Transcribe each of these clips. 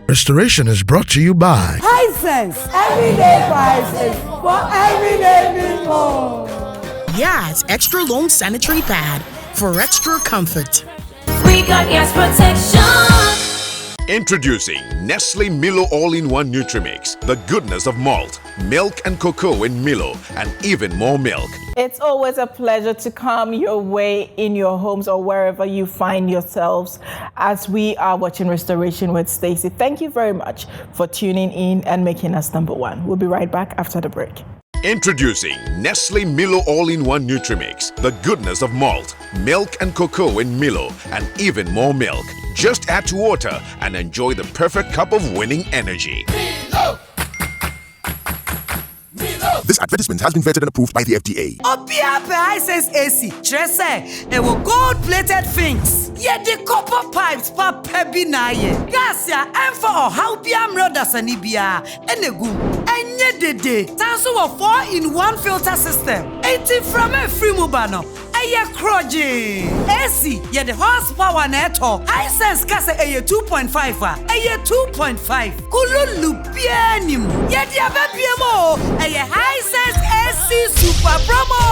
Restoration is brought to you by Hisense, everyday prices for everyday people. Yes, extra long sanitary pad for extra comfort. We got yes protection. Introducing Nestle Milo All-in-One Nutrimix. The goodness of malt, milk and cocoa in Milo, and even more milk. It's always a pleasure to come your way in your homes or wherever you find yourselves as we are watching Restoration with Stacey. Thank you very much for tuning in and making us number one. We'll be right back after the break. Introducing Nestle Milo All-in-One Nutrimix. The goodness of malt, milk and cocoa in Milo, and even more milk. Just add to water and enjoy the perfect cup of winning energy. Milo! This advertisement has been vetted and approved by the FDA. Obia Hisense AC, Tresse, it will gold-plated things. Yet the copper pipes pa pebi na ye. Gasia, for how biam rodas anibia, enegu, enye dede. Tanso a 4-in-1 filter system. 80 from a free mobano. Aye kroje. AC, ye the horsepower neto. Hisense kase aye 2.5 aye 2.5. Kululu pianim. Ye the abebiemo. Aye Hisense AC Super Promo.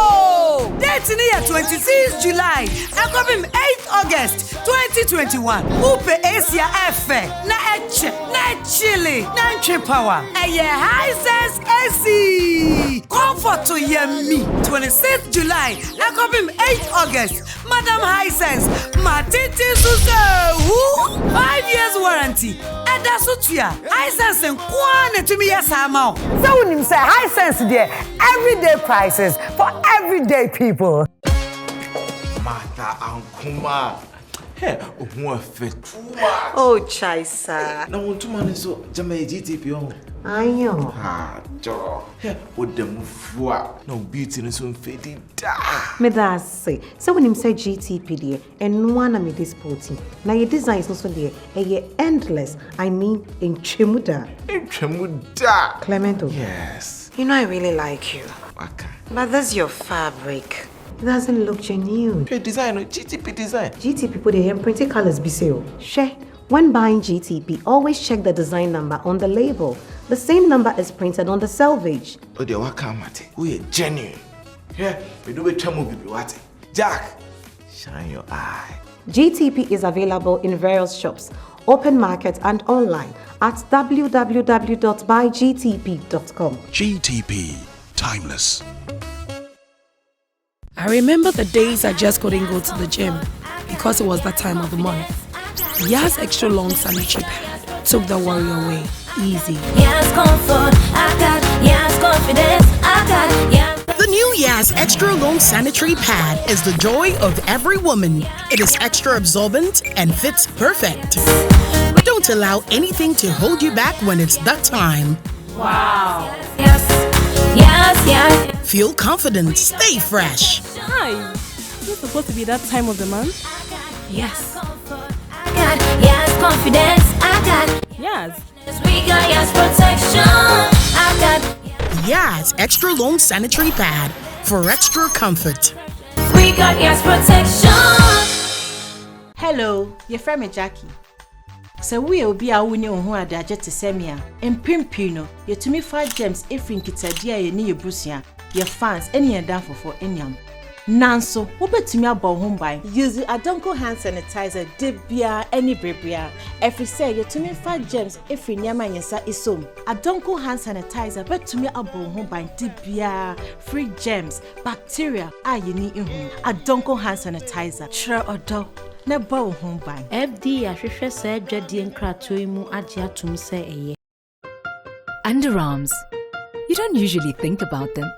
Date in the 26 July. Akobim 8 August 2021. Upe Asia Efe. Na eche. Na chili. Na nche power. Aye Hisense AC. Comfort to yemi. 26 July. Akobim 8 August. Madam Hisense. Matiti Suze. 5 years warranty. Ada Sutia. Hisense and Kwane to me yes amount. So when you say Hisense there, everyday prices for everyday people. Mata ankuma. Hey, omo fit. Oh, Chaisa. Na won tuma ne so jama GTP on. Ayo. Ha, jo. Hey, o dem fua. No beauty ne so mfedi da. Me da say. So when him say GTP there, and one am this sporting. Now your designs no so there, e endless. I mean in Chemuda. In Chemuda. Clemento. Yes. You know I really like you. Okay. But that's your fabric. It doesn't look genuine. Hey, design, GTP design. GTP put the printed colors be sale. Share. When buying GTP, always check the design number on the label. The same number is printed on the selvage. Oh, they work out, mate. We are genuine. Yeah, we do a chamu bibi wate. Jack, shine your eye. GTP is available in various shops, open market and online at www.buygtp.com. GTP Timeless. I remember the days I just couldn't go to the gym because it was that time of the month. Yas extra long sanitary pad took the worry away. Easy. Yes, comfort. I got yes, confidence. I got yes. The new Yas extra long sanitary pad is the joy of every woman. It is extra absorbent and fits perfect. Don't allow anything to hold you back when it's that time. Wow. Yes, yes, yes. Feel confident, stay fresh. Hi. Is it supposed to be that time of the month? Yes. I got yes, confidence. I got Yes. we got yes, protection. I got Yas extra long sanitary pad for extra comfort. we got yes, protection. Hello, your friend Jackie. So we will be our winning who are jet to Semia and Pimpino. You to me 5 gems if in Kitadia, you need your Brucia, your fans, any and down for any. Nanso, who bet to me about home by use Adonko hand sanitizer, debia, any brebia. Every say you to me 5 gems if in Yaman is so. Adonko hand sanitizer, bet to me about home by debia, free gems, bacteria, you need in home. Adonko hand sanitizer, sure or do. Nebo home by FD Ashwisha said Jedi and Kratoimu Adia Tum say Underarms. You don't usually think about them.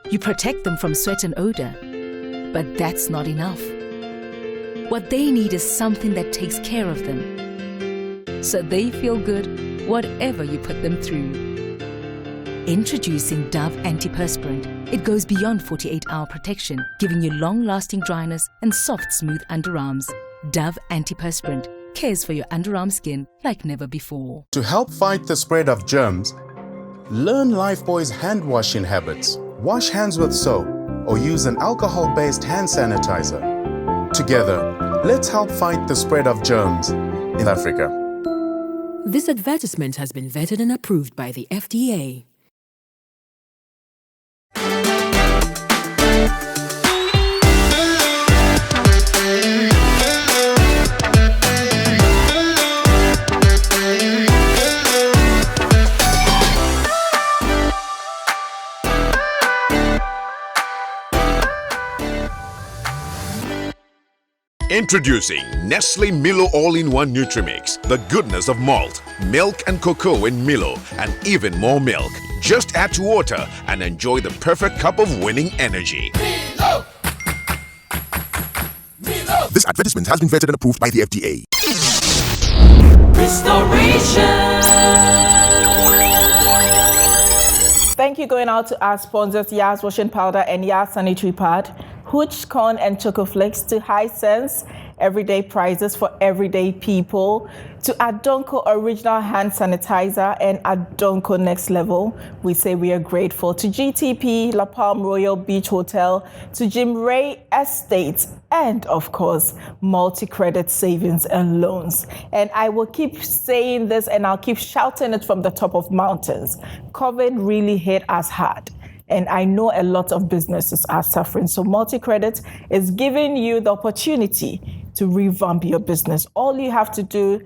You protect them from sweat and odor. But that's not enough. What they need is something that takes care of them. So they feel good whatever you put them through. Introducing Dove Antiperspirant. It goes beyond 48-hour protection, giving you long-lasting dryness and soft, smooth underarms. Dove Antiperspirant cares for your underarm skin like never before. To help fight the spread of germs, learn Lifebuoy's hand washing habits. Wash hands with soap or use an alcohol-based hand sanitizer. together, let's help fight the spread of germs in Africa. This advertisement has been vetted and approved by the FDA. Introducing Nestle Milo All-in-One Nutrimix, the goodness of malt, milk and cocoa in Milo, and even more milk. Just add to water and enjoy the perfect cup of winning energy. Milo! Milo! This advertisement has been vetted and approved by the FDA. Restoration. Thank you going out to our sponsors, Yas Washing Powder and Yas Sanitary Pad, Hooch Corn and Choco Flakes, to High Sense, everyday prices for everyday people, to Adonko Original Hand Sanitizer and Adonko Next Level. We say we are grateful to GTP, La Palm Royal Beach Hotel, to Jim Ray Estates, and of course, multi-credit savings and loans. And I will keep saying this and I'll keep shouting it from the top of mountains. COVID really hit us hard. And I know a lot of businesses are suffering. So multi-credit is giving you the opportunity to revamp your business. All you have to do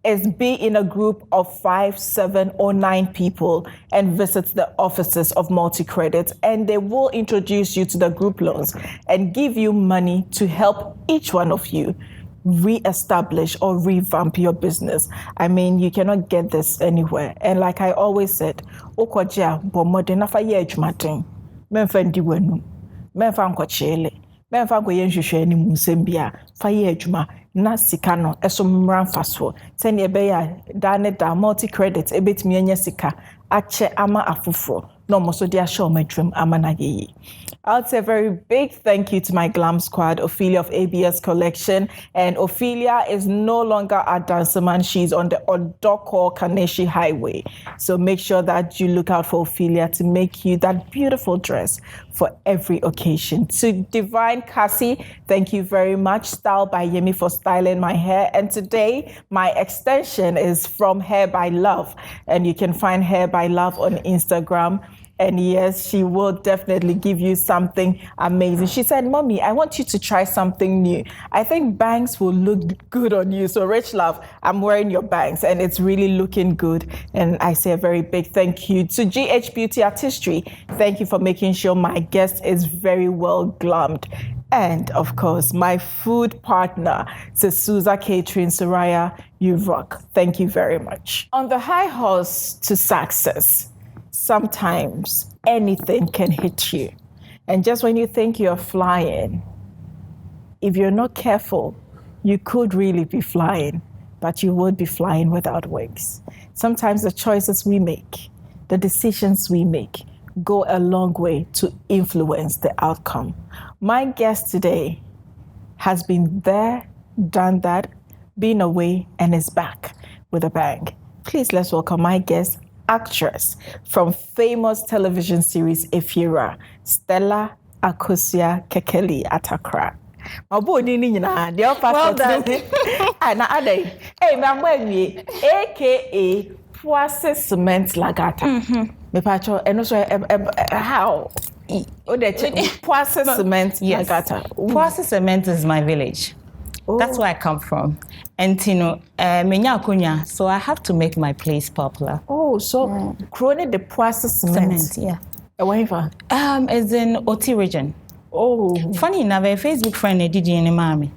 is be in a group of 5, 7, or 9 people and visit the offices of multi-credit, and they will introduce you to the group loans and give you money to help each one of you re-establish or revamp your business. I mean, you cannot get this anywhere. And like I always said, Okoja bomode na fa ye adwumaden. Memfa ndi wanu. Memfa nkochele. Memfa ngoye nhwehwe ni musembia. Fa ye adwuma na sika no eso mmran faso. Sene ebe ya da multi credit ebetimi anya sika ache ama afufro. No moso dia show my dream ama na ye. I'll say a very big thank you to my glam squad, Ophelia of ABS Collection. And Ophelia is no longer at Dancerman. She's on the Odoko Kaneshi Highway. So make sure that you look out for Ophelia to make you that beautiful dress for every occasion. To Divine Cassie, thank you very much. Style by Yemi for styling my hair. And today, my extension is from Hair by Love. And you can find Hair by Love on Instagram. And yes, she will definitely give you something amazing. She said, Mommy, I want you to try something new. I think bangs will look good on you. So Rich Love, I'm wearing your bangs and it's really looking good. And I say a very big thank you to GH Beauty Artistry. Thank you for making sure my guest is very well glammed. And of course, my food partner, Sesuza Catering, Soraya, you rock. Thank you very much. On the high horse to success, sometimes anything can hit you. And just when you think you're flying, if you're not careful, you could really be flying, but you would be flying without wings. Sometimes the choices we make, the decisions we make, go a long way to influence the outcome. My guest today has been there, done that, been away, and is back with a bang. Please let's welcome my guest, actress from famous television series Efira, Stella Akosua Kekeli Atakora. Well done. Hey, aka Poise Cement Lagata. Me pacho, and also how? Poise Cement Lagata. Poise Cement is my village. Oh. That's where I come from. And you know, menya kunya, so I have to make my place popular. Oh, so Krone the Poise Cement. Yeah. Where? It's in Oti region. Oh. Funny enough, a Facebook friend did in Miami.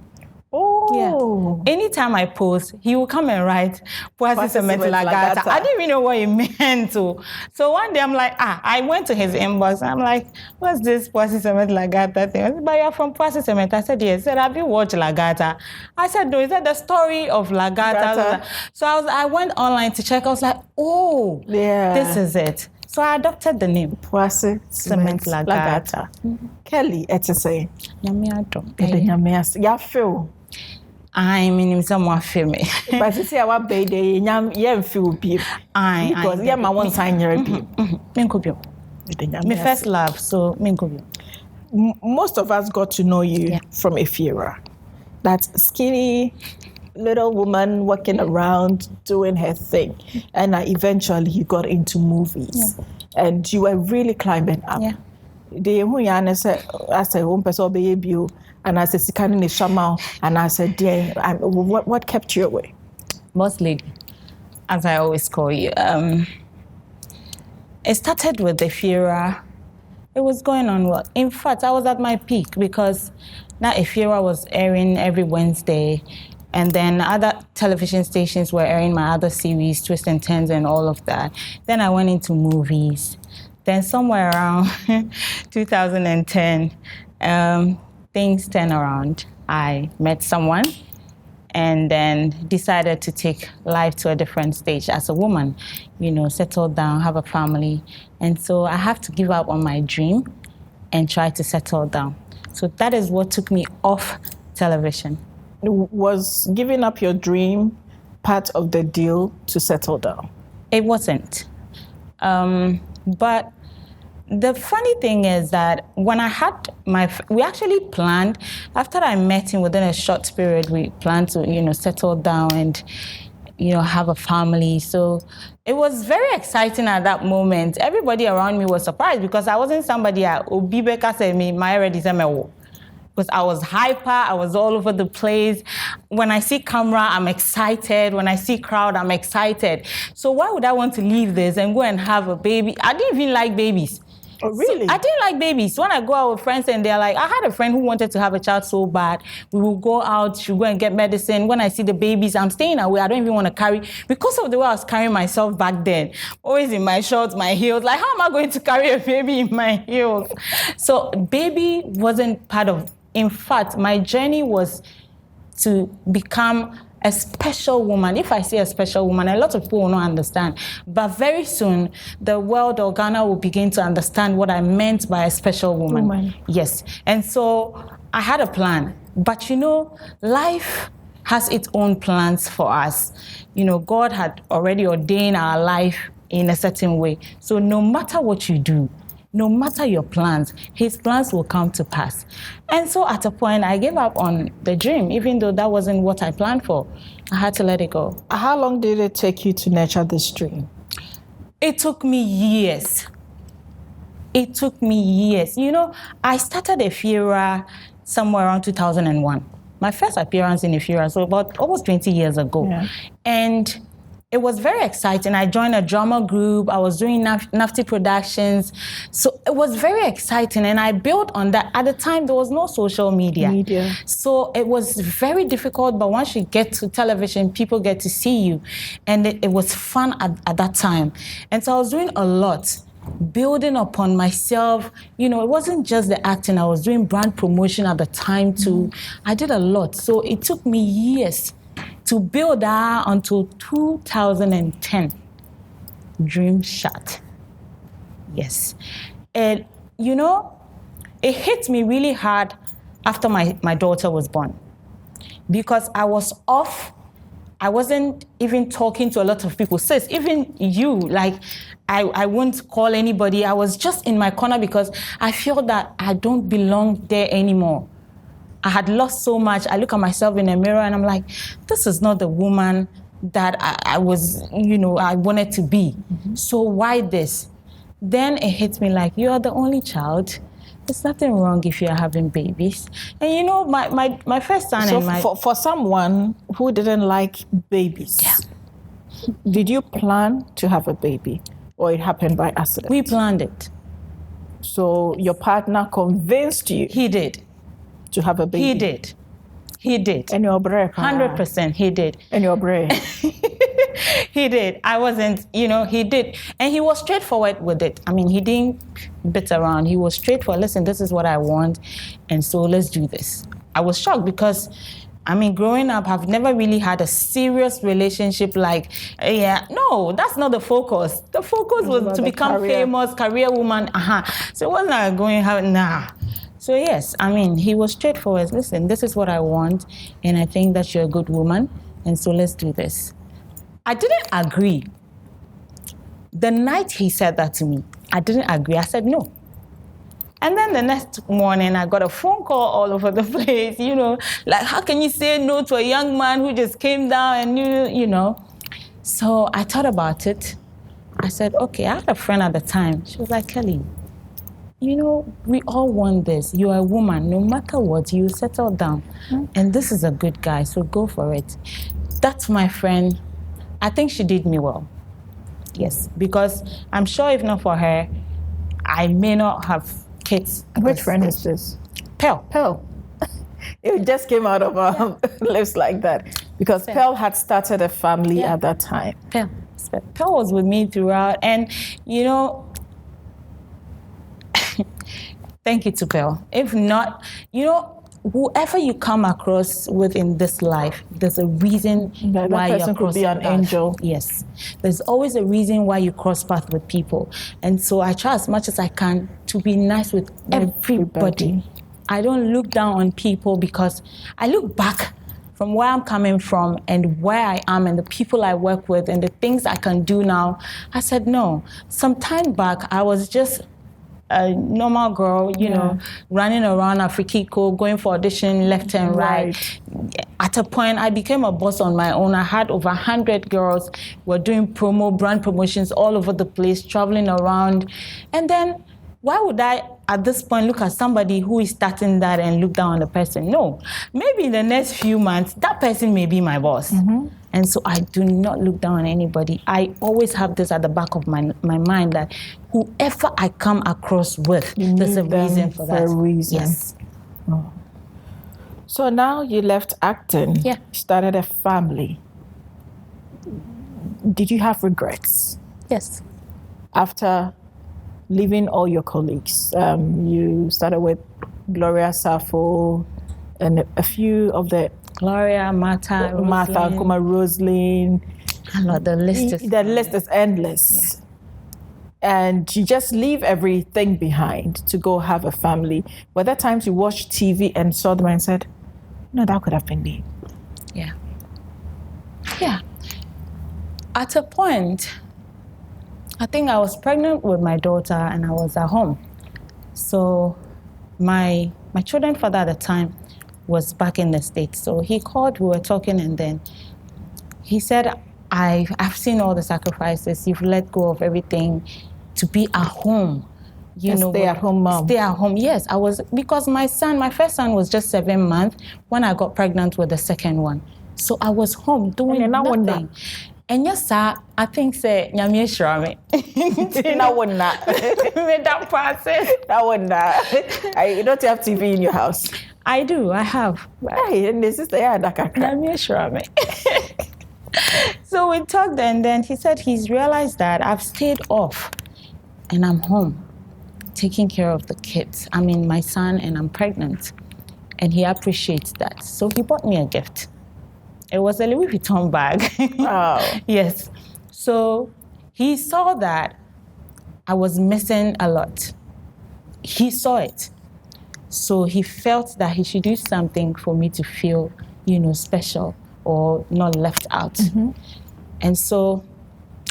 Oh. Yeah. Anytime I post, he will come and write Poise Cement Lagata. I didn't even know what he meant to. So one day I'm like, I went to his inbox. I'm like, what's this Poise Cement Lagata thing? I said, but you're from Poise Cement. I said, yes. He said, have you watched Lagata? I said, no. Is that the story of Lagata? So I went online to check. I was like, oh, yeah, this is it. So I adopted the name. Poise Cement Lagata. Kelly, it's a say. Nyamiato. Ya feel. I mean, someone feel me. But you see, our baby, you feel people. Because yeah, my one sign your people. My first love, so most of us got to know you from Efira. that skinny little woman walking around doing her thing. And eventually you got into movies. And you were really climbing up. Yeah. The I said, one person baby, and I said, Sikani ni Shama, and I said, dear, what kept you away? Boss lady, as I always call you. It started with the Efira. It was going on well. In fact, I was at my peak because now Efira was airing every Wednesday, and then other television stations were airing my other series, Twists and Turns and all of that. Then I went into movies. Then somewhere around 2010, things turned around. I met someone and then decided to take life to a different stage as a woman, settle down, have a family. And so I have to give up on my dream and try to settle down. So that is what took me off television. Was giving up your dream part of the deal to settle down? It wasn't. But the funny thing is that when I had we actually planned, after I met him within a short period, we planned to, settle down and, have a family. So it was very exciting at that moment. Everybody around me was surprised because I wasn't somebody because I was hyper, I was all over the place. When I see camera, I'm excited. When I see crowd, I'm excited. So why would I want to leave this and go and have a baby? I didn't even like babies. Oh, really? So I didn't like babies. When I go out with friends and they're like, I had a friend who wanted to have a child so bad. We will go out, she'll go and get medicine. When I see the babies, I'm staying away. I don't even want to carry, because of the way I was carrying myself back then, always in my shorts, my heels. Like, how am I going to carry a baby in my heels? So baby wasn't part of, in fact, my journey was to become a special woman. If I say a special woman, a lot of people will not understand. But very soon, the world or Ghana will begin to understand what I meant by a special woman. Yes. And so I had a plan. But life has its own plans for us. God had already ordained our life in a certain way. So no matter what you do, no matter your plans, his plans will come to pass. And so at a point, I gave up on the dream, even though that wasn't what I planned for. I had to let it go. How long did it take you to nurture this dream? It took me years. I started Efira somewhere around 2001. My first appearance in Efira, so about almost 20 years ago. Yeah. And it was very exciting. I joined a drama group. I was doing Nafty Productions. So it was very exciting. And I built on that. At the time, there was no social media. So it was very difficult. But once you get to television, people get to see you. And it was fun at that time. And so I was doing a lot, building upon myself. It wasn't just the acting. I was doing brand promotion at the time too. I did a lot. So it took me years to build that until 2010, dream shot. Yes. And, it hit me really hard after my daughter was born because I was off. I wasn't even talking to a lot of people. Sis, even you, like, I wouldn't call anybody. I was just in my corner because I feel that I don't belong there anymore. I had lost so much. I look at myself in a mirror and I'm like, this is not the woman that I was, I wanted to be. So why this? Then it hits me like, you are the only child. There's nothing wrong if you're having babies. And my first son so and my... For someone who didn't like babies, did you plan to have a baby or it happened by accident? We planned it. So your partner convinced you? He did. To have a baby? He did. And your brain? 100%, he did. And your brain? He did. I wasn't, he did. And he was straightforward with it. I mean, he didn't bit around. He was straightforward. Listen, this is what I want. And so let's do this. I was shocked because, growing up, I've never really had a serious relationship like, no, that's not the focus. The focus was to become famous, career woman. So it wasn't like going, nah. So yes, he was straightforward. Listen, this is what I want, and I think that you're a good woman, and so let's do this. I didn't agree. The night he said that to me, I didn't agree. I said no. And then the next morning, I got a phone call all over the place, like, how can you say no to a young man who just came down and, you know. So I thought about it. I said, okay, I had a friend at the time. She was like, Kelly, we all want this. You're a woman. No matter what, you settle down. And this is a good guy, so go for it. That's my friend. I think she did me well. Yes, because I'm sure if not for her, I may not have kids. Which friend is this? Pearl. It just came out of our lips like that. Because Pearl had started a family at that time. Pearl was with me throughout. And, thank you to Pearl. If not, whoever you come across with in this life, there's a reason why that person could be an angel. Yes. There's always a reason why you cross paths with people. And so I try as much as I can to be nice with everybody. I don't look down on people because I look back from where I'm coming from and where I am and the people I work with and the things I can do now. I said, no. Some time back, I was just a normal girl, running around Afrikiko, going for audition left and right. At a point, I became a boss on my own. I had over 100 girls. We're doing brand promotions all over the place, traveling around. And then, why would I, at this point, look at somebody who is starting that and look down on the person? No. Maybe in the next few months, that person may be my boss. And so I do not look down on anybody. I always have this at the back of my mind that whoever I come across with, there's a reason for that. For a reason. Yes. Oh. So now you left acting. Yeah. Started a family. Did you have regrets? Yes. After leaving all your colleagues, you started with Gloria Safo and a few of the Gloria, Martha, Kuma, Rosalind. The list is endless. Yeah. And you just leave everything behind to go have a family. Were there times you watched TV and saw them and said, no, that could have been me? Yeah. At a point, I think I was pregnant with my daughter and I was at home. So my children's father at the time was back in the States. So he called, we were talking, and then he said, I've seen all the sacrifices. You've let go of everything to be at home. Stay at home mom. Stay at home, yes. I was, because my first son was just 7 months when I got pregnant with the second one. So I was home doing nothing. And yes, sir, I think say nyame shira me. That would not. Made that process. That would not. You don't have TV in your house. I do. I have. Hey, and this is the nyame shira me. So we talked, and then he said he's realized that I've stayed off, and I'm home, taking care of the kids. I mean, my son, and I'm pregnant, and he appreciates that. So he bought me a gift. It was a Louis Vuitton bag. Oh. Yes. So he saw that I was missing a lot. He saw it. So he felt that he should do something for me to feel, special or not left out. And so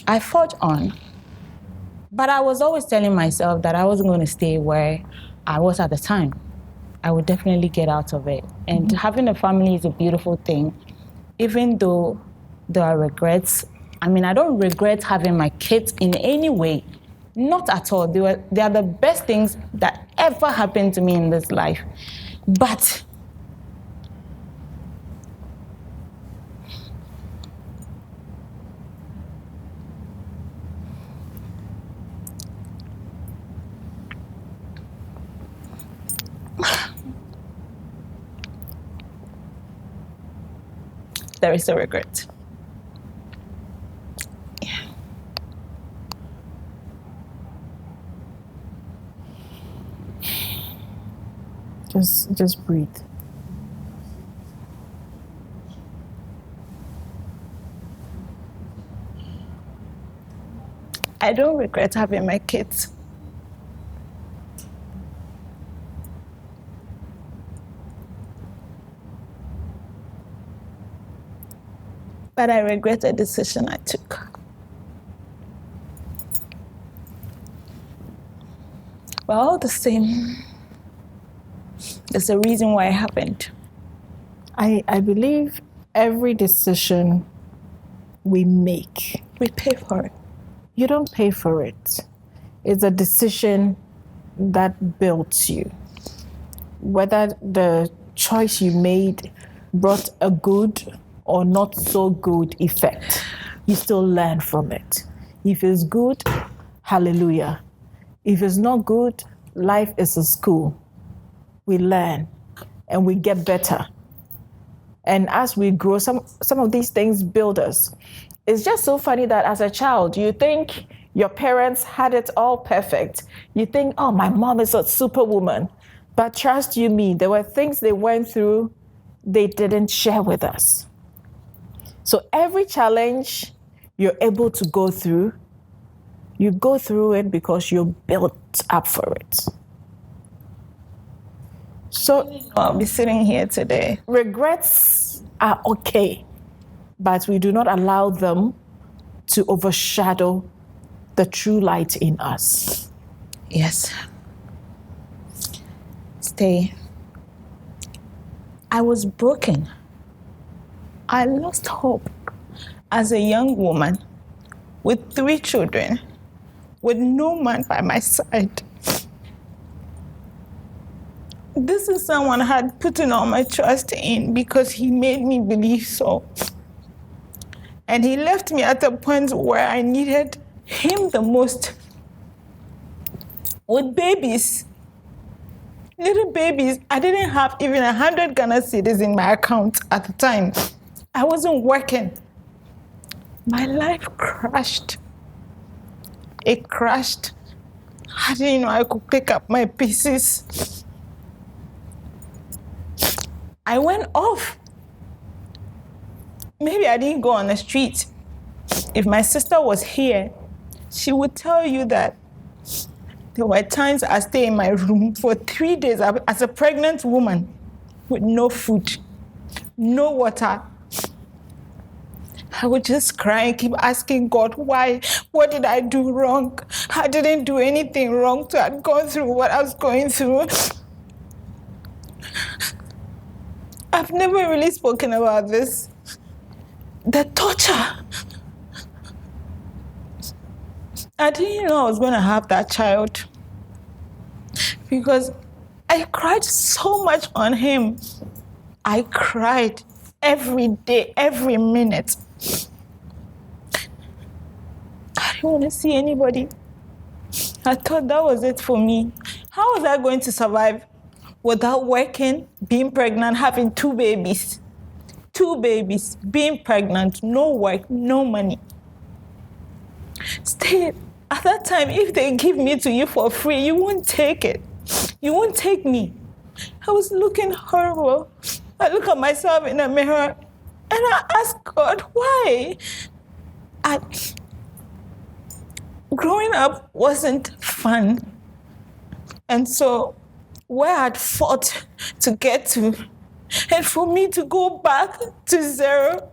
I fought on. But I was always telling myself that I wasn't going to stay where I was at the time. I would definitely get out of it. And having a family is a beautiful thing. Even though there are regrets, I mean, I don't regret having my kids in any way. Not at all. They are the best things that ever happened to me in this life. But there is a regret. Yeah. Just breathe. I don't regret having my kids. But I regret the decision I took. But all the same, there's a reason why it happened. I believe every decision we make, we pay for it. You don't pay for it. It's a decision that builds you. Whether the choice you made brought a good or not so good effect, you still learn from it. If it's good, hallelujah. If it's not good, life is a school. We learn and we get better. And as we grow, some of these things build us. It's just so funny that as a child, you think your parents had it all perfect. You think, oh, my mom is a superwoman. But trust you me, there were things they went through they didn't share with us. So every challenge you're able to go through, you go through it because you're built up for it. So I'll be sitting here today. Regrets are okay, but we do not allow them to overshadow the true light in us. Yes. Stay. I was broken. I lost hope as a young woman with 3 children, with no man by my side. This is someone I had put in all my trust in because he made me believe so. And he left me at a point where I needed him the most. With babies, little babies, I didn't have even 100 Ghana cedis in my account at the time. I wasn't working. My life crashed. It crashed. I didn't know I could pick up my pieces. I went off. Maybe I didn't go on the street. If my sister was here, she would tell you that there were times I stayed in my room for 3 days as a pregnant woman with no food, no water. I would just cry and keep asking God, why? What did I do wrong? I didn't do anything wrong to have gone through what I was going through. I've never really spoken about this. The torture. I didn't know I was going to have that child because I cried so much on him. I cried every day, every minute. I didn't want to see anybody. I thought that was it for me. How was I going to survive without working, being pregnant, having 2 babies? 2 babies, being pregnant, no work, no money. Stay. At that time, if they give me to you for free, you won't take it. You won't take me. I was looking horrible. I look at myself in the mirror and I ask God, why? Growing up wasn't fun. And so where I'd fought to get to, and for me to go back to 0,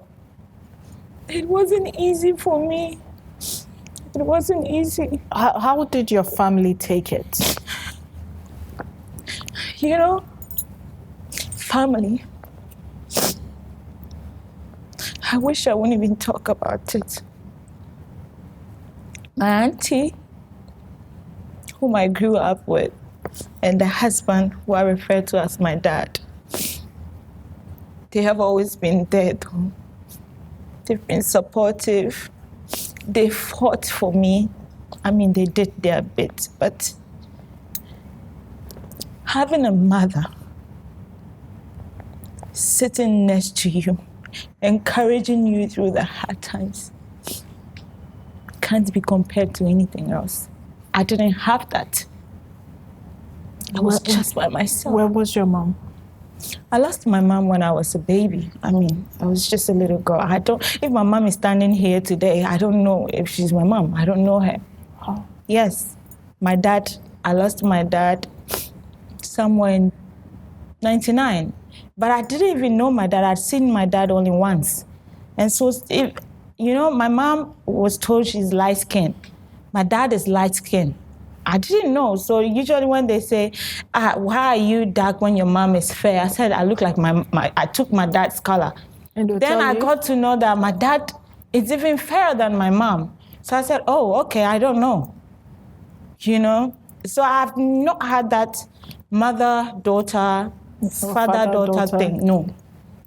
it wasn't easy for me. It wasn't easy. How did your family take it? You know, family. I wish I wouldn't even talk about it. My auntie, whom I grew up with, and the husband, who I refer to as my dad, they have always been there, though. They've been supportive. They fought for me. I mean, they did their bit, but having a mother sitting next to you, encouraging you through the hard times, can't be compared to anything else. I didn't have that. I was just by myself. Where was your mom? I lost my mom when I was a baby. I mean, I was just a little girl. If my mom is standing here today, I don't know if she's my mom. I don't know her. Oh. Yes, my dad, I lost my dad somewhere in 99. But I didn't even know my dad. I'd seen my dad only once. And so, my mom was told she's light-skinned. My dad is light-skinned. I didn't know. So usually when they say, why are you dark when your mom is fair? I said, I look like I took my dad's color. And then I got to know that my dad is even fairer than my mom. So I said, oh, okay, I don't know. You know? So I've not had that mother-daughter, father-daughter thing. No,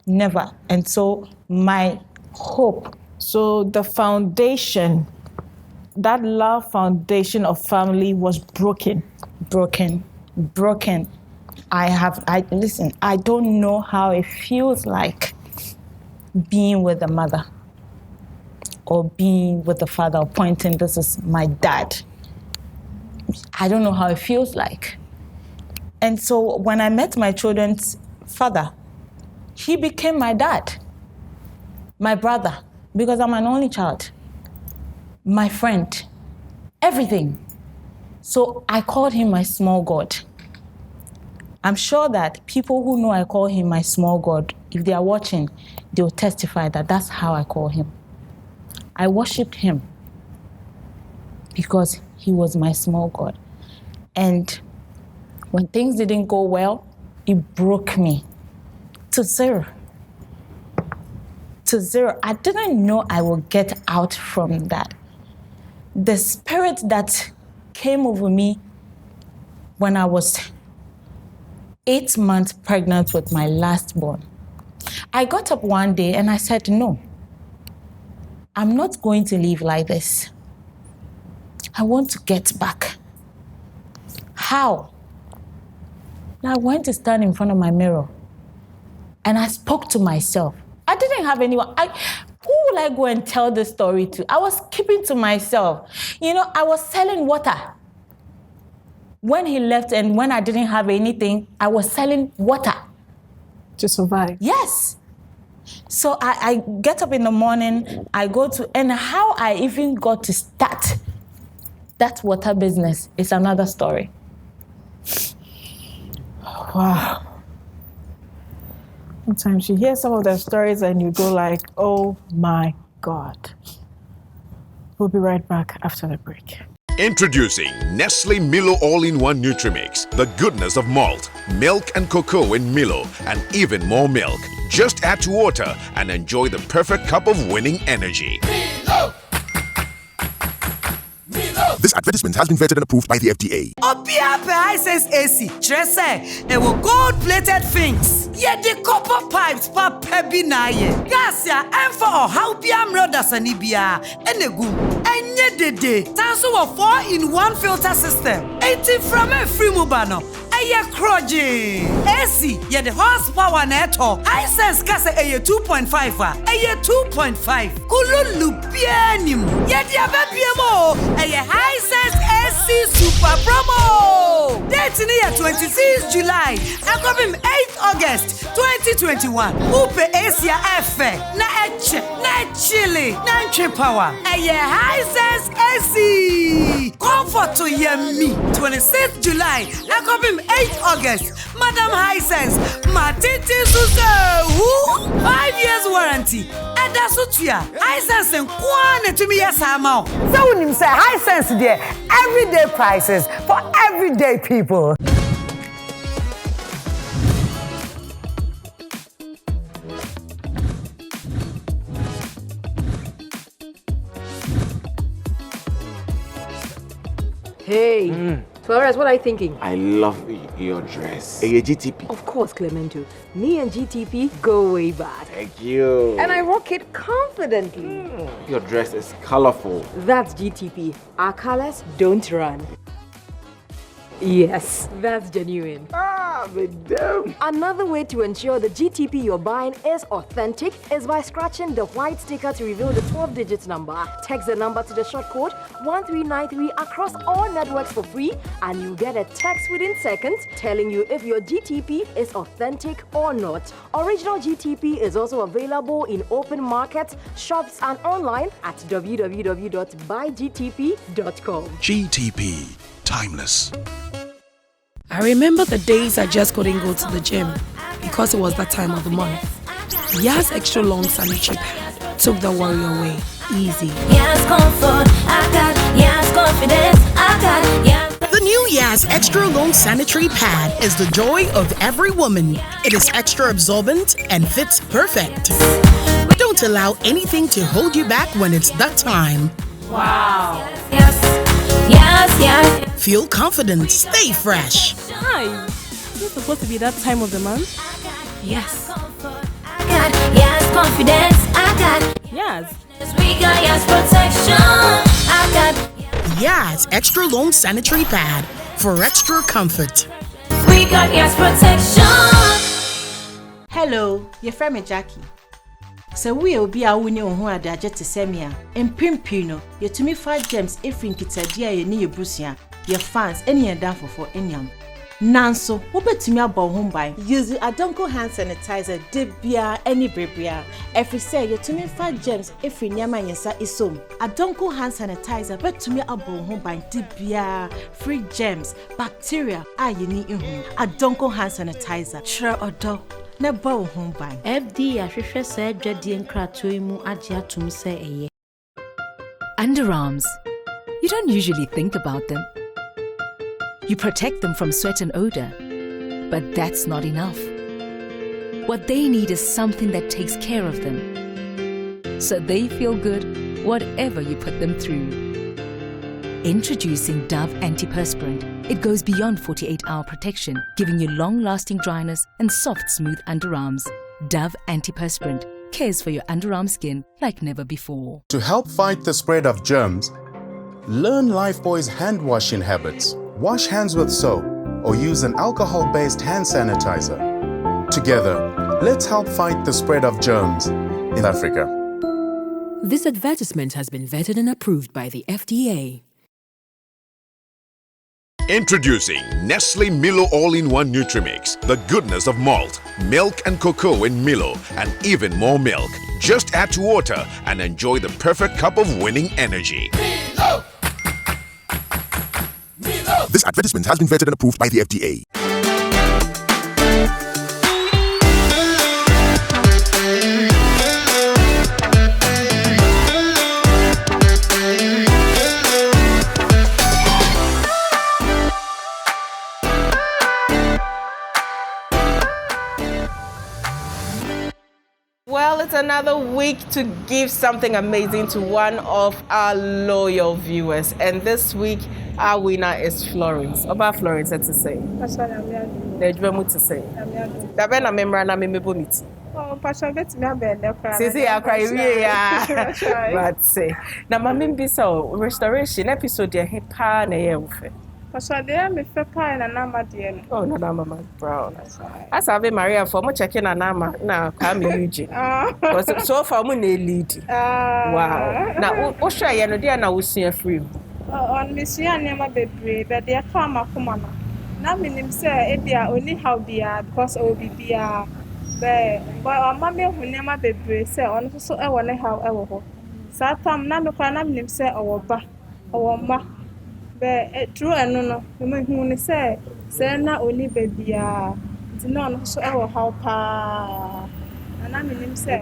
never. And so my hope. So the foundation, that love foundation of family was broken. Broken. Listen, I don't know how it feels like being with the mother or being with the father or pointing, this is my dad. I don't know how it feels like. And so when I met my children's father, he became my dad, my brother, because I'm an only child, my friend, everything. So I called him my small God. I'm sure that people who know I call him my small God, if they are watching, they'll testify that that's how I call him. I worshipped him because he was my small God. And when things didn't go well, it broke me to zero. To zero. I didn't know I would get out from that. The spirit that came over me when I was 8 months pregnant with my last born. I got up one day and I said, no, I'm not going to live like this. I want to get back. How? And I went to stand in front of my mirror and I spoke to myself. I didn't have anyone. Who will I go and tell this story to? I was keeping to myself. You know, I was selling water. When he left and when I didn't have anything, I was selling water. To survive? Yes. So I get up in the morning, I go to, and how I even got to start that water business is another story. Wow. Sometimes you hear some of their stories and you go like, oh my God. We'll be right back after the break. Introducing Nestle Milo All-in-One Nutrimix. The goodness of malt, milk and cocoa in Milo, and even more milk. Just add to water and enjoy the perfect cup of winning energy. Milo! This advertisement has been vetted and approved by the FDA. Obiape Hisense AC, Trese, and will gold-plated things. Yet the copper pipes pa pebi na ye. Gasia, and for how piam roda sanibia, and a goom. And yet the day, Tanso a 4-in-1 filter system. 80 from a free mubano. Aye kroji. AC, ye the horsepower neto. Hisense kase aye 2.5. Aye 2.5. Kululu pianim. Ye the abebiemo. Aye Hisense AC Super Promo. Date in the 26 July. Akobim 8 August 2021. Upe Asia Efe. Na eche. Na chili. Na nche power. Aye Hisense AC. Comfort to yemi. 26 July. Akobim 8 August. Madam Hisense. Matiti Suze. 5 years warranty. Adasutia. Hisense and Kwane to me yes amount. So when you say Hisense there, everyday prices for everyday people. Hey, Flores, what are you thinking? I love your dress. Hey, GTP. Of course, Clemento. Me and GTP go way back. Thank you. And I rock it confidently. Your dress is colorful. That's GTP. Our colors don't run. Yes, that's genuine. Madam. Another way to ensure the GTP you're buying is authentic is by scratching the white sticker to reveal the 12-digit number. Text the number to the short code 1393 across all networks for free, and you get a text within seconds telling you if your GTP is authentic or not. Original GTP is also available in open markets, shops, and online at www.buygtp.com. GTP Timeless. I remember the days I just couldn't go to the gym because it was that time of the month. Yas extra long sanitary pad took the worry away easy. Yes, comfort, I got. Yes, confidence, I got. Yes. new Yas Extra Long Sanitary Pad is the joy of every woman. It is extra absorbent and fits perfect. Don't allow anything to hold you back when it's that time. Wow. Yes. Feel confident, stay fresh. Hi. Is this supposed to be that time of the month? Yes. Yes, confidence. I got. Yes. We got yes protection. I got. Yas Extra Long Sanitary Pad for extra comfort. We got yes protection. Hello, your friend Jackie. So we will be a winning on who are there just to send me and pimpino. You to me 5 gems if in Kitadia, you need your Brucia, your fans, any and down for any. Nanso, what bet to me about home by? Use Atakora hand sanitizer, debia, any bribia. Every say you to me 5 gems if in Yama Yasa is so. Atakora hand sanitizer, bet to me about home by debia, free gems, bacteria, you need in home. Atakora hand sanitizer, sure or dog. Never home by FD Ashwisha said Jadian Kratoimu Ajia Tum say Underarms. You don't usually think about them. You protect them from sweat and odor, but that's not enough. What they need is something that takes care of them, so they feel good whatever you put them through. Introducing Dove Antiperspirant. It goes beyond 48-hour protection, giving you long-lasting dryness and soft, smooth underarms. Dove Antiperspirant cares for your underarm skin like never before. To help fight the spread of germs, learn Lifebuoy's hand washing habits. Wash hands with soap or use an alcohol-based hand sanitizer. Together, let's help fight the spread of germs in Africa. This advertisement has been vetted and approved by the FDA. Introducing Nestle Milo All-in-One Nutrimix. The goodness of malt, milk and cocoa in Milo, and even more milk. Just add to water and enjoy the perfect cup of winning energy. Milo! This advertisement has been vetted and approved by the FDA. Well, it's another week to give something amazing to one of our loyal viewers. And this week, our winner is Florence. About Florence, let's say. To say. Dabena memra na memeboniti. Oh, Pastor, bet me a bed. Sisi akwa yeah. But say. Na mami bisa restoration episode ya hepa na ye ufe. Pastor, there me fe pa na nama die. Oh, na nama brown. As Ave Maria for mo checking na nama na kwa me Eugene. Because so far mo na lead. Wow. Na wo share ye no dia na wo sua free. On mission nema bebre, but they come akoma na. Na minim say ebia only how bia because obi bia. But mama hu nema bebre say on so e wona how e wo ho. Satam na me kwa na minim say owoba. Owoma. But true eno no, me hu ni say na oni bebia. Ti no no so e wo how pa. Na minim say.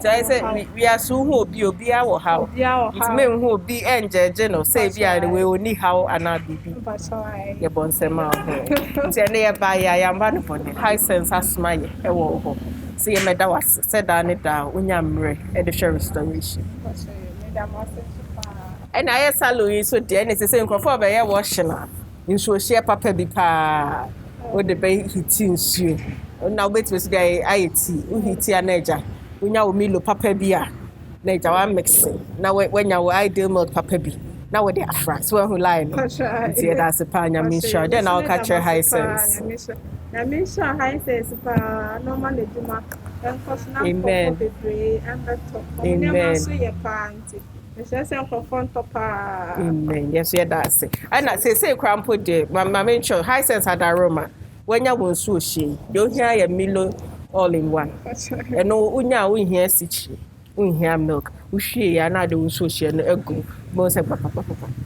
We are so who obi a wo how. It me who obi enjeje no say bia the way oni how ana bibi. Ye bonsema ho. Ti ene ye ba ya yamba no bone. High sense asma ye e wo ho. See ye meda was said that da unyamre e de share restoration. And I salary so dear and say nkrofo be ye washing na. Nso share papa bi pa. O de be hitin su. Na obetwe so dey ayeti. U hiti anaja. Unya wo Milo papa bi a. Na ja wa mix. Na wenya wo ideal milk papa bi. Na we dey afra. So who line. Nti that's a pa nya me sure. Then I'll catch her high sense. Na me sure high sense pa normal dey duma. Amen. Amen. Yes, yeah, that's it. And I say crampo de my main show high sense had aroma. When you won't so she don't hear your Milo all in one. And no unya we hear sich. We hear milk. We share another so she and a go. Most of papa.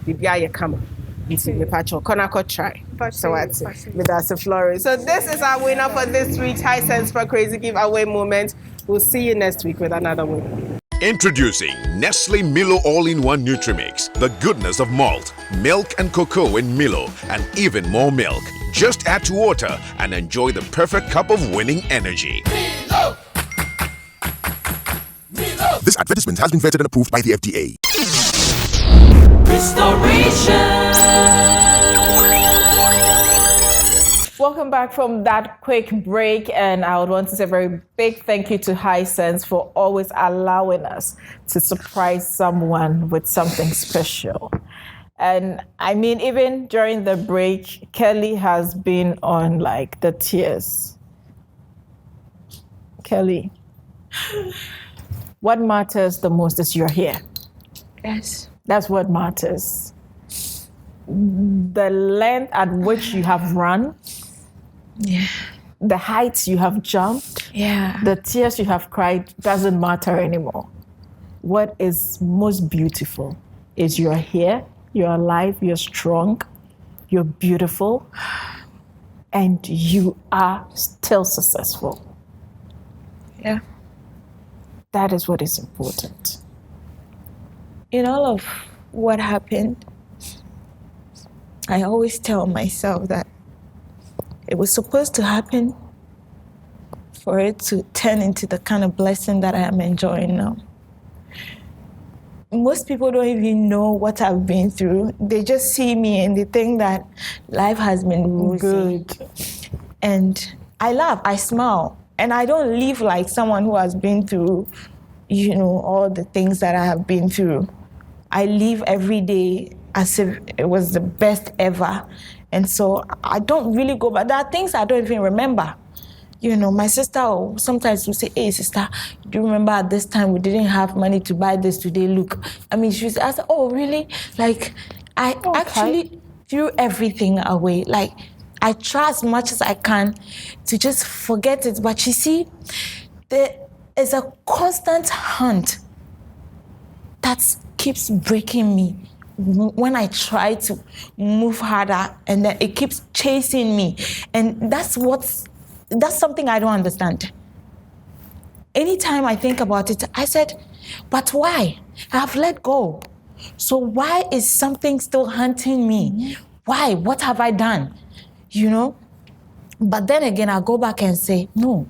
Bibia come. It's in the patch of Konako try. So that's it. That's the Florence. So this is our winner for this week's High Sense for Crazy Giveaway moment. We'll see you next week with another winner. Introducing Nestle Milo All-in-One Nutrimix. The goodness of malt, milk and cocoa in Milo, and even more milk. Just add to water and enjoy the perfect cup of winning energy. Milo! This advertisement has been vetted and approved by the FDA. Welcome back from that quick break, and I would want to say a very big thank you to Hisense for always allowing us to surprise someone with something special. And I mean, even during the break, Kelly has been on like the tears. Kelly, what matters the most is you're here. Yes. That's what matters. The length at which you have run, the heights you have jumped, the tears you have cried doesn't matter anymore. What is most beautiful is you're here, you're alive, you're strong, you're beautiful, and you are still successful. Yeah. That is what is important. In all of what happened, I always tell myself that it was supposed to happen for it to turn into the kind of blessing that I am enjoying now. Most people don't even know what I've been through. They just see me and they think that life has been rosy. Good. And I laugh, I smile, and I don't live like someone who has been through, all the things that I have been through. I live every day as if it was the best ever. And so I don't really go back. There are things I don't even remember. My sister sometimes will say, hey, sister, do you remember at this time we didn't have money to buy this today? Look. I mean, she was asking, oh, really? Like, I actually threw everything away. Like, I try as much as I can to just forget it. But you see, there is a constant hunt that keeps breaking me when I try to move harder, and then it keeps chasing me. And that's something I don't understand. Anytime I think about it, I said, but why? I've let go. So why is something still hunting me? Why? What have I done? But then again, I go back and say, no,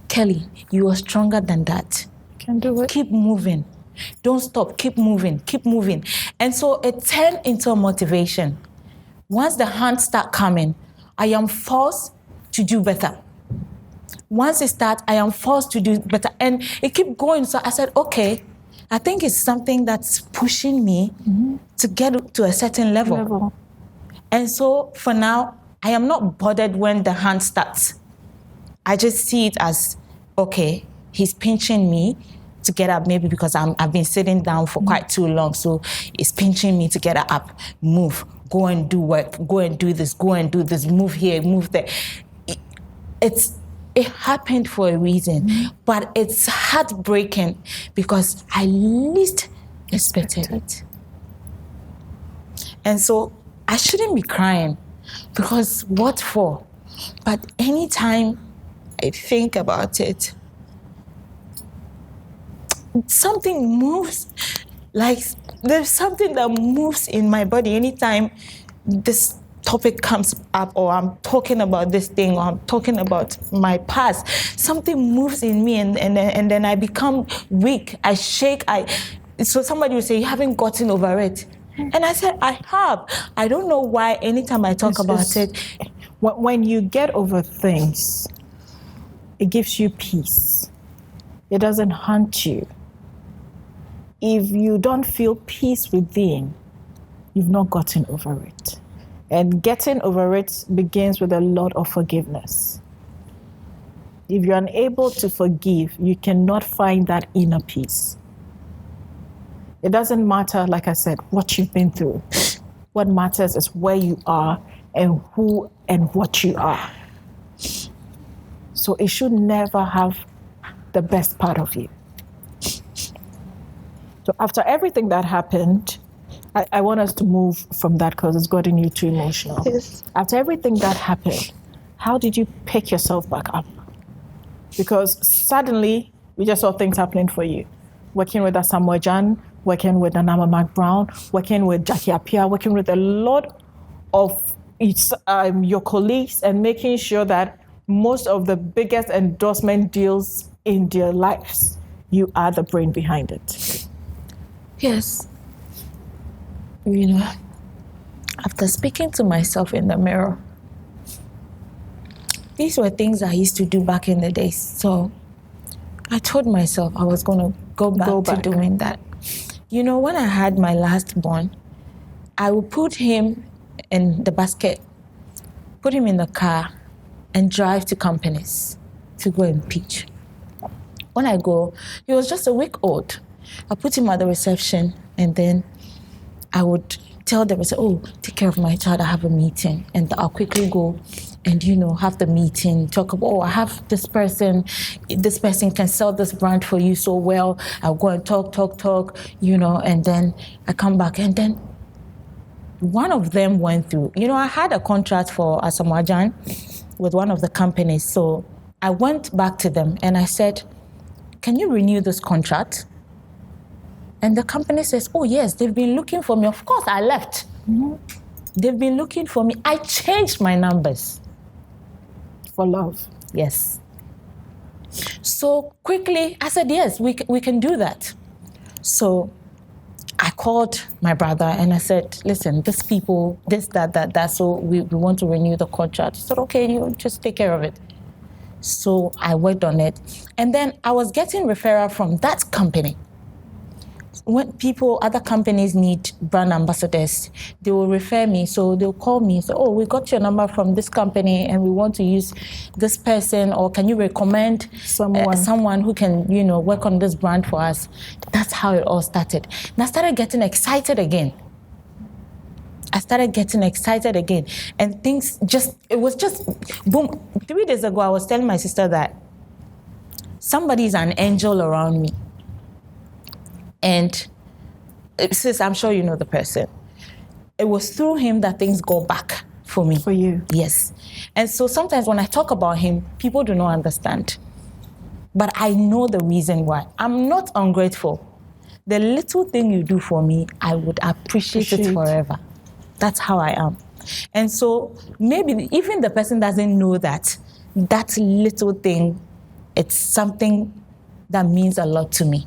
Kelly, you are stronger than that. Can do it. Keep moving. Don't stop. Keep moving. Keep moving. And so it turned into a motivation. Once the hands start coming, I am forced to do better. Once it starts, I am forced to do better. And it kept going. So I said, okay, I think it's something that's pushing me to get to a certain level. And so for now, I am not bothered when the hand starts. I just see it as, okay, he's pinching me to get up, maybe because I've been sitting down for quite too long. So it's pinching me to get up, move, go and do work, go and do this, move here, move there. It happened for a reason, but it's heartbreaking because I least expected it. And so I shouldn't be crying because what for? But anytime I think about it, something moves, like there's something that moves in my body anytime this topic comes up, or I'm talking about this thing, or I'm talking about my past. Something moves in me, and then I become weak. I shake. So somebody will say, you haven't gotten over it. And I said, I have. I don't know why anytime I talk about it. When you get over things, it gives you peace. It doesn't haunt you. If you don't feel peace within, you've not gotten over it. And getting over it begins with a lot of forgiveness. If you're unable to forgive, you cannot find that inner peace. It doesn't matter, like I said, what you've been through. What matters is where you are and who and what you are. So it should never have the best part of you. So after everything that happened, I want us to move from that because it's gotten you too emotional. Yes. After everything that happened, how did you pick yourself back up? Because suddenly we just saw things happening for you. working with Asamoah Gyan, working with Anama McBrown, working with Jackie Appiah, working with a lot of your colleagues and making sure that most of the biggest endorsement deals in their lives, you are the brain behind it. Yes. You know, after speaking to myself in the mirror, these were things I used to do back in the days. So I told myself I was going to go back to doing that. You know, when I had my last born, I would put him in the basket, put him in the car, and drive to companies to go and pitch. When I go, he was just a week old. I put him at the reception, and then I would tell them, oh, take care of my child, I have a meeting. And I'll quickly go and, you know, have the meeting, talk about, oh, I have this person can sell this brand for you so well. I'll go and talk, you know, and then I come back. And then one of them went through. You know, I had a contract for Asamoah Gyan with one of the companies. So I went back to them and I said, can you renew this contract? And the company says, oh, yes, they've been looking for me. Of course, I left. Mm-hmm. They've been looking for me. I changed my numbers. For love. Yes. So quickly, I said, yes, we can do that. So I called my brother and I said, listen, these people, this, that, so we want to renew the contract. He said, okay, you just take care of it. So I worked on it. And then I was getting referral from that company. When other companies need brand ambassadors, they will refer me. So they'll call me and say, oh, we got your number from this company and we want to use this person, or can you recommend someone who can, you know, work on this brand for us? That's how it all started. And I started getting excited again. And things it was just boom. 3 days ago, I was telling my sister that somebody's an angel around me. And sis, I'm sure you know the person. It was through him that things go back for me. For you? Yes. And so sometimes when I talk about him, people do not understand. But I know the reason why. I'm not ungrateful. The little thing you do for me, I would appreciate it forever. That's how I am. And so maybe even the person doesn't know that little thing, it's something that means a lot to me.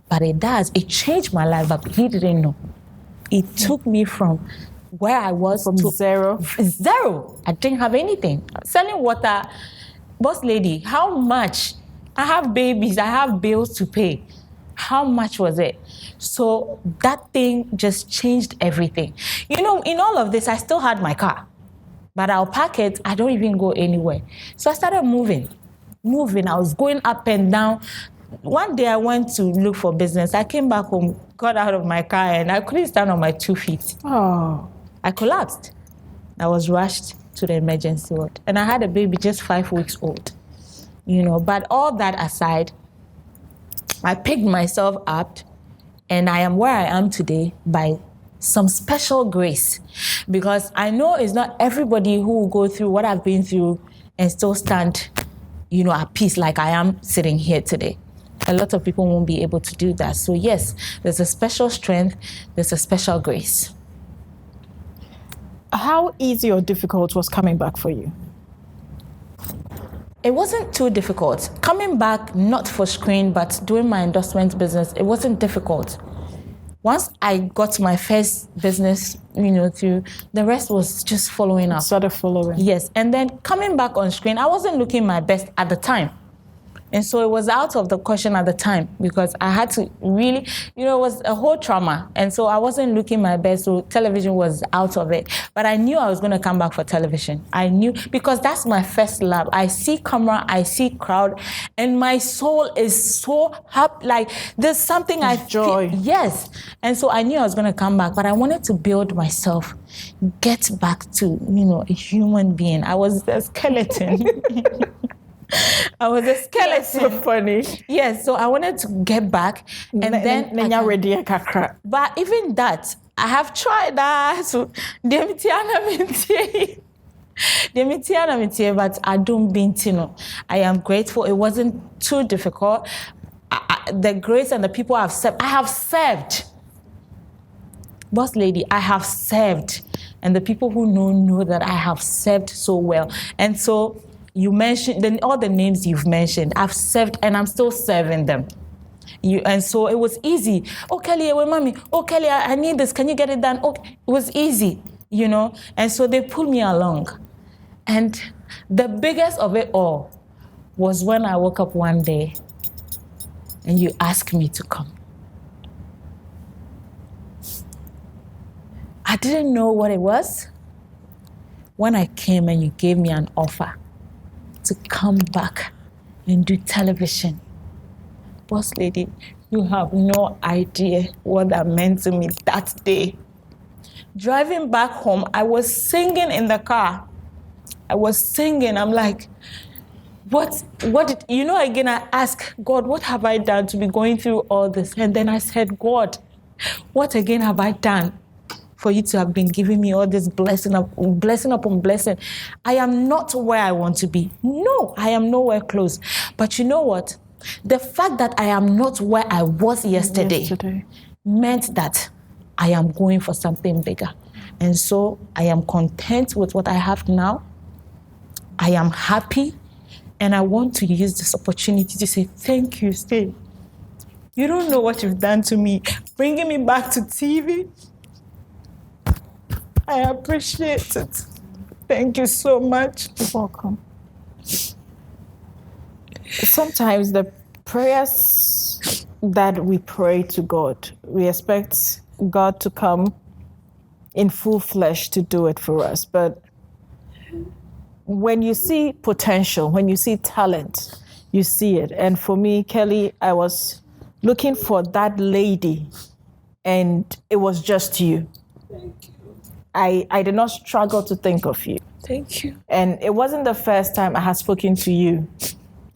But it does. It changed my life, but he didn't know. It took me from where I was to zero. I didn't have anything. Selling water. Boss lady, how much? I have babies. I have bills to pay. How much was it? So that thing just changed everything. You know, in all of this, I still had my car. But I'll park it. I don't even go anywhere. So I started moving. I was going up and down. One day I went to look for business. I came back home, got out of my car, and I couldn't stand on my 2 feet. Oh. I collapsed. I was rushed to the emergency ward. And I had a baby just 5 weeks old. You know, but all that aside, I picked myself up, and I am where I am today by some special grace. Because I know it's not everybody who will go through what I've been through and still stand, you know, at peace like I am sitting here today. A lot of people won't be able to do that. So yes, there's a special strength, there's a special grace. How easy or difficult was coming back for you? It wasn't too difficult. Coming back, not for screen, but doing my endorsement business, it wasn't difficult. Once I got my first business, you know, through, the rest was just following up. Started following. Yes, and then coming back on screen, I wasn't looking my best at the time. And so it was out of the question at the time because I had to really, you know, it was a whole trauma. And so I wasn't looking my best, so television was out of it. But I knew I was going to come back for television. I knew, because that's my first love. I see camera, I see crowd, and my soul is so happy. Like, there's something I joy. Feel, yes. And so I knew I was going to come back, but I wanted to build myself, get back to, you know, a human being. I was a skeleton. I was a skeleton. That's so funny. Yes, so I wanted to get back, and then but even that, I have tried that. So but I don't been, you know. I am grateful. It wasn't too difficult. the grace and the people I have served. Boss lady, I have served. And the people who know that I have served so well. And so you mentioned, all the names you've mentioned, I've served and I'm still serving them. And so it was easy. Oh, Kelly, mommy. Oh, Kelly, I need this. Can you get it done? Oh, it was easy, And so they pulled me along. And the biggest of it all was when I woke up one day and you asked me to come. I didn't know what it was. When I came and you gave me an offer to come back and do television. Boss lady, you have no idea what that meant to me that day. Driving back home, I was singing in the car. I'm like, what did, again, I asked God, what have I done to be going through all this? And then I said, God, what again have I done for you to have been giving me all this blessing upon blessing? I am not where I want to be. No, I am nowhere close. But you know what? The fact that I am not where I was yesterday meant that I am going for something bigger. And so I am content with what I have now. I am happy. And I want to use this opportunity to say, thank you, Steve. You don't know what you've done to me, bringing me back to TV. I appreciate it. Thank you so much. You're welcome. Sometimes the prayers that we pray to God, we expect God to come in full flesh to do it for us. But when you see potential, when you see talent, you see it. And for me, Kelly, I was looking for that lady, and it was just you. Thank you. I did not struggle to think of you. Thank you. And it wasn't the first time I had spoken to you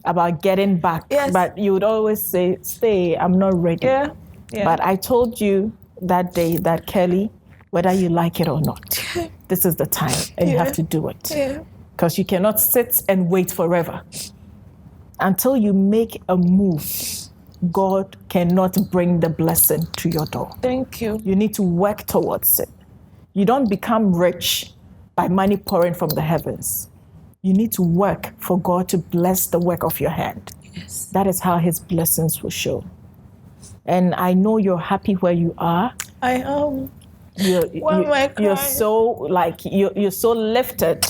about getting back. Yes. But you would always say, stay, I'm not ready. Yeah. But I told you that day that, Kelly, whether you like it or not, this is the time and you have to do it. Because you cannot sit and wait forever. Until you make a move, God cannot bring the blessing to your door. Thank you. You need to work towards it. You don't become rich by money pouring from the heavens. You need to work for God to bless the work of your hand. Yes. That is how his blessings will show. And I know you're happy where you are. I am. You're so you're so lifted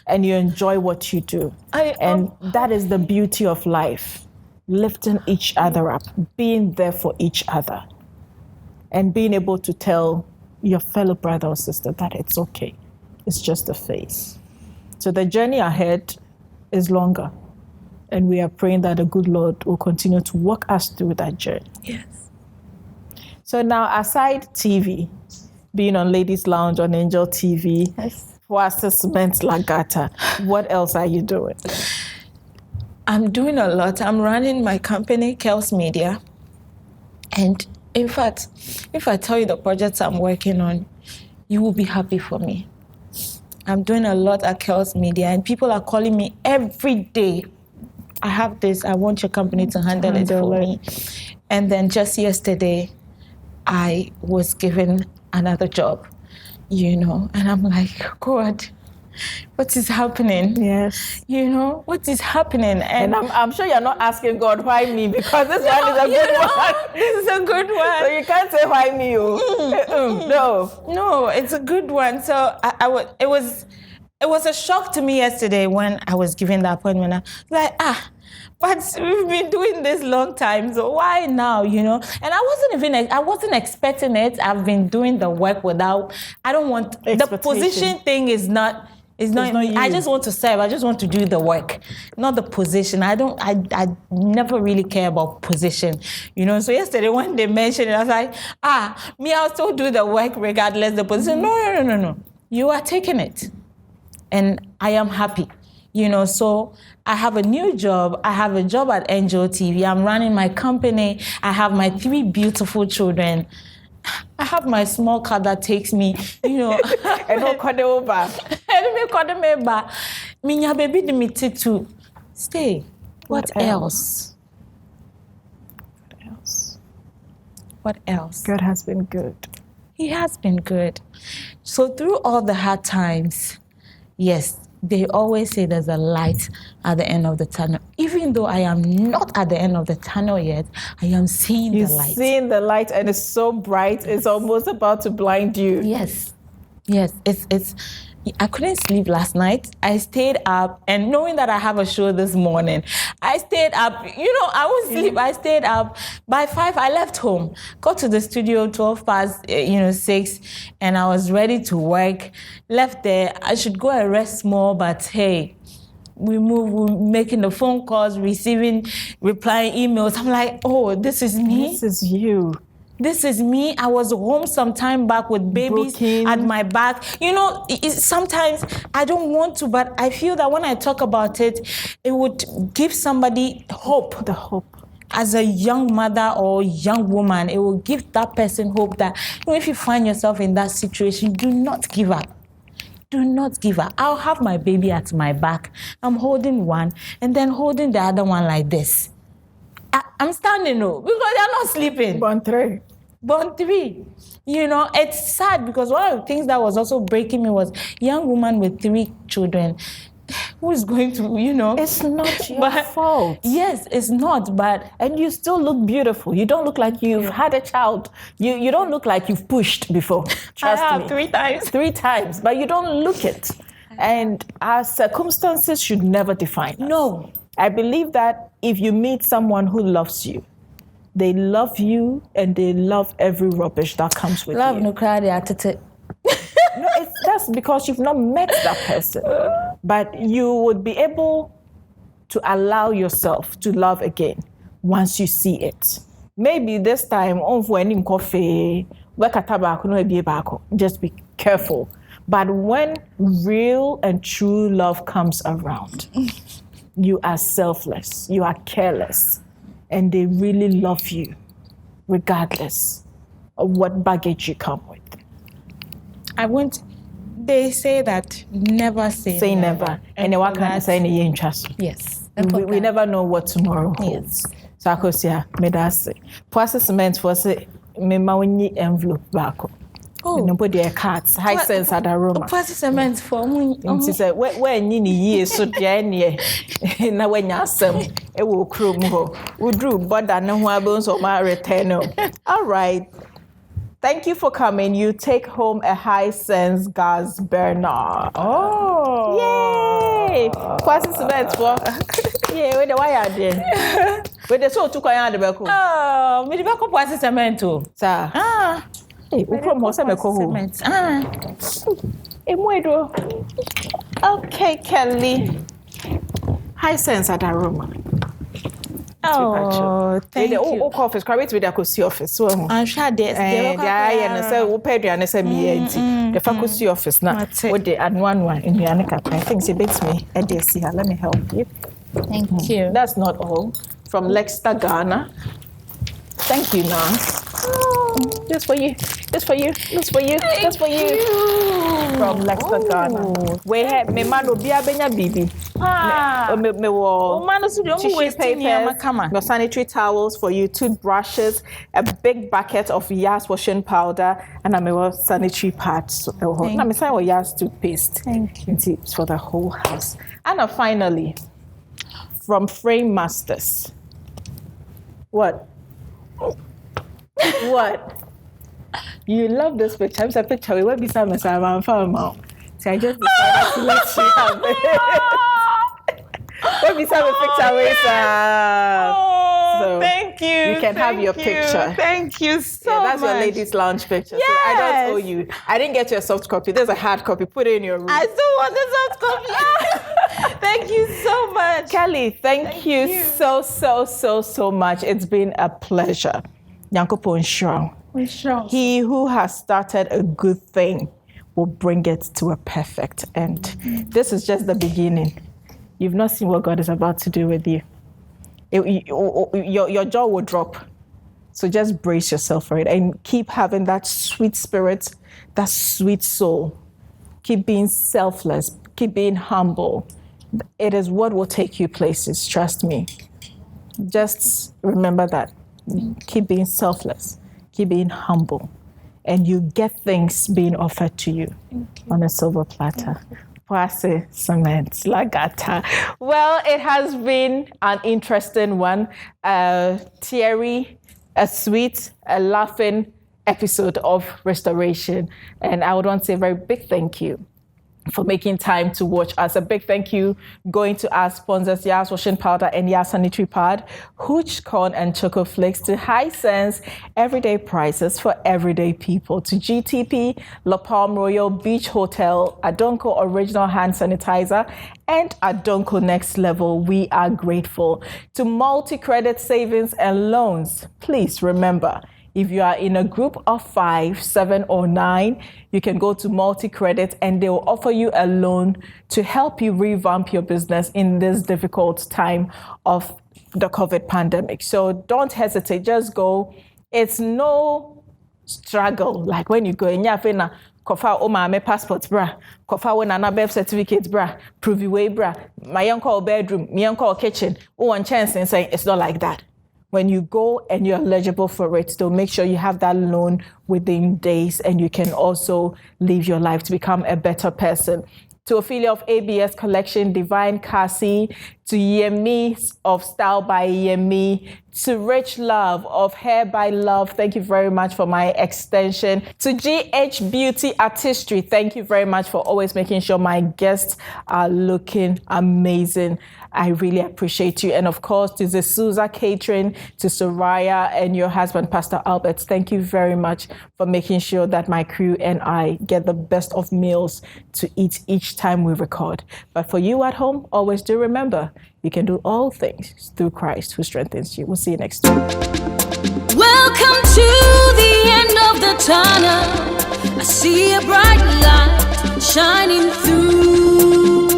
and you enjoy what you do. And that is the beauty of life. Lifting each other up, being there for each other, and being able to tell your fellow brother or sister that it's okay. It's just a phase. So the journey ahead is longer. And we are praying that the good Lord will continue to walk us through that journey. Yes. So now, aside TV, being on Ladies Lounge on Angel TV, for Assessment Lagata, what else are you doing? I'm doing a lot. I'm running my company, Kels Media. And in fact, if I tell you the projects I'm working on, you will be happy for me. I'm doing a lot at Kels Media, and people are calling me every day. I have this, I want your company to handle it for me. And then just yesterday, I was given another job, and I'm like, God, what is happening? Yes. What is happening? And I'm sure you're not asking God, why me? Because this one is a good one. This is a good one. So you can't say, why me? No, it's a good one. So it was a shock to me yesterday when I was given the appointment. I was like, but we've been doing this long time, so why now, And I wasn't expecting it. I've been doing the work without, I don't want, the position thing is not I just want to serve. I just want to do the work, not the position. I never really care about position, So yesterday when they mentioned it, I was like, I'll still do the work regardless the position. No. You are taking it. And I am happy, So I have a new job. I have a job at Angel TV. I'm running my company. I have my 3 beautiful children. I have my small car that takes me, And no call over. And me call them over. Minya baby limited to stay. What else? else? What else? God has been good. He has been good. So through all the hard times, yes, they always say there's a light at the end of the tunnel. Even though I am not at the end of the tunnel yet, I am seeing the light. You're seeing the light and it's so bright, it's almost about to blind you. Yes. Yes, it's I couldn't sleep last night. I stayed up, and knowing that I have a show this morning, I stayed up. I won't sleep. I stayed up. By 5, I left home. Got to the studio 12 past, 6, and I was ready to work. Left there. I should go and rest more, but hey, we're making the phone calls, replying emails. I'm like, oh, this is me. This is you. This is me. I was home some time back with babies at my back. Sometimes I don't want to, but I feel that when I talk about it, it would give somebody hope. The hope. As a young mother or young woman, it will give that person hope that if you find yourself in that situation, do not give up. Do not give up. I'll have my baby at my back. I'm holding one and then holding the other one like this. I'm standing because they're not sleeping. Born 3. It's sad because one of the things that was also breaking me was young woman with 3 children. Who is going to, It's not your fault. Yes, it's not, but... And you still look beautiful. You don't look like you've had a child. You don't look like you've pushed before. Trust I have me. 3 times. 3 times, but you don't look it. And our circumstances should never define us. No. I believe that if you meet someone who loves you, they love you and they love every rubbish that comes with love you. No cry at No, that's because you've not met that person. But you would be able to allow yourself to love again once you see it. Maybe this time, just be careful. But when real and true love comes around, you are selfless, you are careless, and they really love you regardless of what baggage you come with. They say that never say never. And what can I say in the interest? Yes. We never know what tomorrow holds. So Akosua, medase. Poise cement for say me ma woni envelope back. Oh, nobody a cards, high sense at the room. Poise cement for me. She said, where ni years so janie. Na when yasem e wo krom ho. We drew border no ho abons or my return. All right. Thank you for coming. You take home a high sense gas burner. Oh. Yay! Kwasi cement for. Yeah, where the wire there. Where the so to kwaya de beko. Oh, me de beko kwasi cement o. Sir. Hey, ukrom ho se beko ho. Emwedo. Okay, Kelly. High sense at aroma. Oh, thank you. The office, correct with the Akosua office. So I'm sure there's we paid you and say me the faculty office now. With the and one in the Anika. I think she beats me. Let me help you. Thank you. That's not all. From Leicester, Ghana. Thank you, Nance. This for you. This for you. This for you. This for you. From Leicester, Ghana. We have me man obia benya bibi. Me wo tissue papers, your sanitary towels for you, toothbrushes, a big bucket of Yas washing powder, and I me sanitary pads. Na me say Yas toothpaste. Thank you. It's for the whole house. And finally, from Frame Masters. What? What? You love this picture. It's a picture. We won't be some as I'm found out. So I just decided to let you have it. Let me have a picture with so thank you. You can have your picture. Thank you so much. That's your ladies' lounge picture. Yes. So I don't owe you. I didn't get you a soft copy. There's a hard copy. Put it in your room. I still want the soft copy. Thank you so much. Kelly, thank you so much. It's been a pleasure. Nyankopon Nhyira. He who has started a good thing will bring it to a perfect end. This is just the beginning. You've not seen what God is about to do with you. Your jaw will drop. So just brace yourself for it and keep having that sweet spirit, that sweet soul. Keep being selfless. Keep being humble. It is what will take you places, trust me. Just remember that. Keep being selfless. Keep being humble. And you get things being offered to you on a silver platter. Poise cement, lagata. Well, it has been an interesting one. Teary, a sweet, a laughing episode of Restoration. And I would want to say a very big thank you for making time to watch us. A big thank you going to our sponsors, Yas Washing Powder and Yas Sanitary Pad, Hooch Corn and Choco Flakes, to High Sense, everyday prices for everyday people, to GTP, La Palm Royal Beach Hotel, Adonko Original Hand Sanitizer, and Adonko Next Level. We are grateful. To Multi-Credit Savings and Loans, please remember, if you are in a group of 5, 7, or 9, you can go to Multi-Credit and they will offer you a loan to help you revamp your business in this difficult time of the COVID pandemic. So don't hesitate, just go. It's no struggle. Like when you go in your fina, kofa o ma me passport bra, kofa wo na birth certificate bra, prove way bra, my uncle bedroom, my uncle kitchen. Oh, one chance and saying it's not like that. When you go and you're eligible for it, so make sure you have that loan within days and you can also live your life to become a better person. To Ophelia of ABS Collection, Divine Cassie, to Yemi of Style by Yemi, to Rich Love of Hair by Love, thank you very much for my extension. To GH Beauty Artistry, thank you very much for always making sure my guests are looking amazing. I really appreciate you. And of course, to Zesuza Catering, to Soraya and your husband, Pastor Albert, thank you very much for making sure that my crew and I get the best of meals to eat each time we record. But for you at home, always do remember, you can do all things through Christ who strengthens you. We'll see you next time. Welcome to the end of the tunnel. I see a bright light shining through,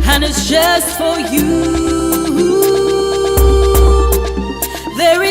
and it's just for you. There is